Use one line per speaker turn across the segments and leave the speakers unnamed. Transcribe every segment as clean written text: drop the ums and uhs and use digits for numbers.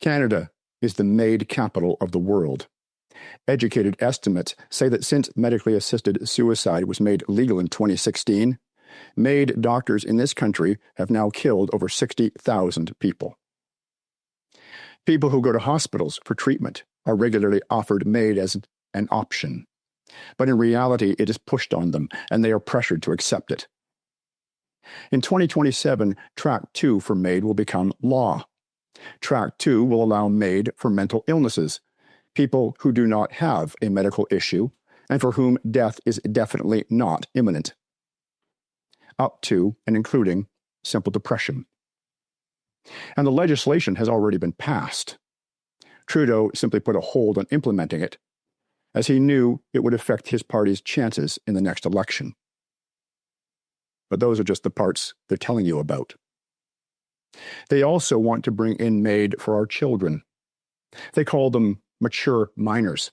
Canada is the MAID capital of the world. Educated estimates say that since medically assisted suicide was made legal in 2016, MAID doctors in this country have now killed over 60,000 people. People who go to hospitals for treatment are regularly offered MAID as an option, but in reality it is pushed on them and they are pressured to accept it. In 2027, Track 2 for MAID will become law. Track 2 will allow MAID for mental illnesses, people who do not have a medical issue and for whom death is definitely not imminent, up to and including simple depression. And the legislation has already been passed. Trudeau simply put a hold on implementing it, as he knew it would affect his party's chances in the next election. But those are just the parts they're telling you about. They also want to bring in MAID for our children. They call them mature minors,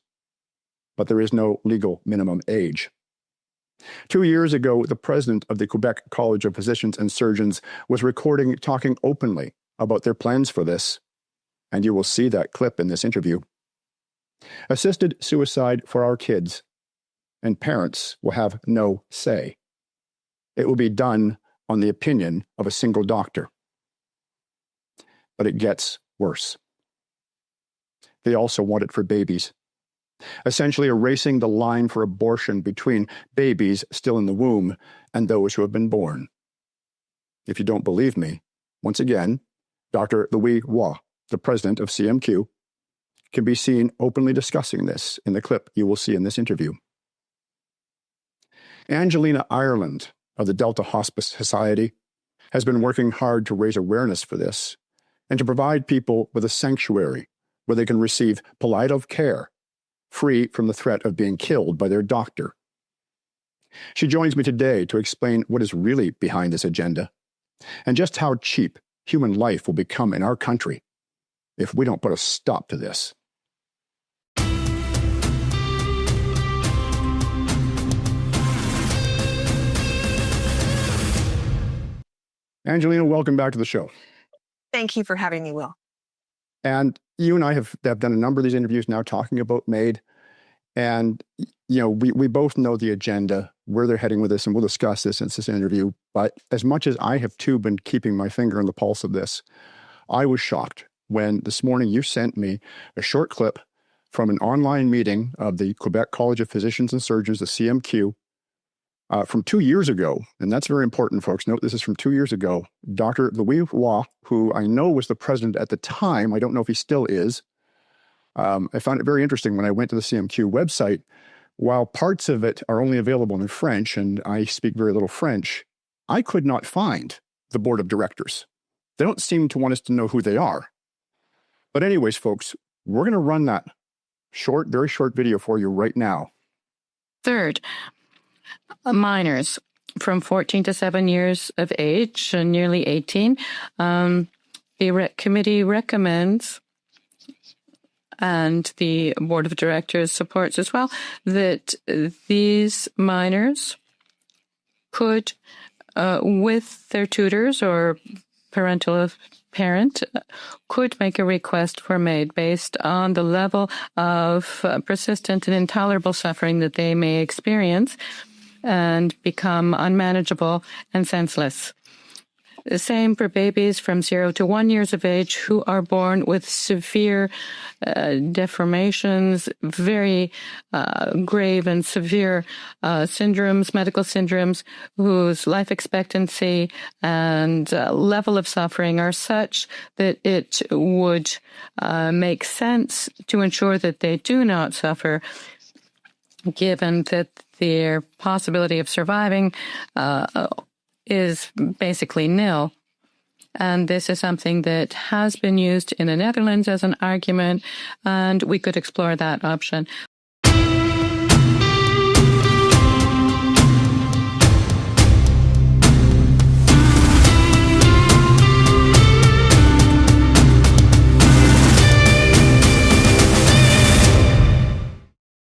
but there is no legal minimum age. 2 years ago, the president of the Quebec College of Physicians and Surgeons was talking openly about their plans for this, and you will see that clip in this interview. Assisted suicide for our kids, and parents will have no say. It will be done on the opinion of a single doctor. But it gets worse. They also want it for babies, essentially erasing the line for abortion between babies still in the womb and those who have been born. If you don't believe me, once again, Dr. Louis Waugh, the president of CMQ, can be seen openly discussing this in the clip you will see in this interview. Angelina Ireland of the Delta Hospice Society has been working hard to raise awareness for this and to provide people with a sanctuary where they can receive palliative care, free from the threat of being killed by their doctor. She joins me today to explain what is really behind this agenda and just how cheap human life will become in our country if we don't put a stop to this. Angelina, welcome back to the show.
Thank you for having me, Will.
And you and I have done a number of these interviews now talking about MAID. And, we both know the agenda, where they're heading with this, and we'll discuss this in this interview. But as much as I have too been keeping my finger on the pulse of this, I was shocked when this morning you sent me a short clip from an online meeting of the Quebec College of Physicians and Surgeons, the CMQ, from 2 years ago. And that's very important, folks. Note this is from 2 years ago. Dr. Louis Waugh, who I know was the president at the time, I don't know if he still is. I found it very interesting when I went to the CMQ website. While parts of it are only available in French, and I speak very little French, I could not find the board of directors. They don't seem to want us to know who they are. But anyways, folks, we're going to run that very short video for you right now.
Third, minors from 14 to 7 years of age, nearly 18. The committee recommends, and the board of directors supports as well, that these minors could, with their tutors or parental parent, could make a request for MAID based on the level of persistent and intolerable suffering that they may experience and become unmanageable and senseless. The same for babies from 0 to 1 years of age who are born with severe deformations, very grave and severe syndromes, medical syndromes, whose life expectancy and level of suffering are such that it would make sense to ensure that they do not suffer, given that their possibility of surviving is basically nil. And this is something that has been used in the Netherlands as an argument, and we could explore that option.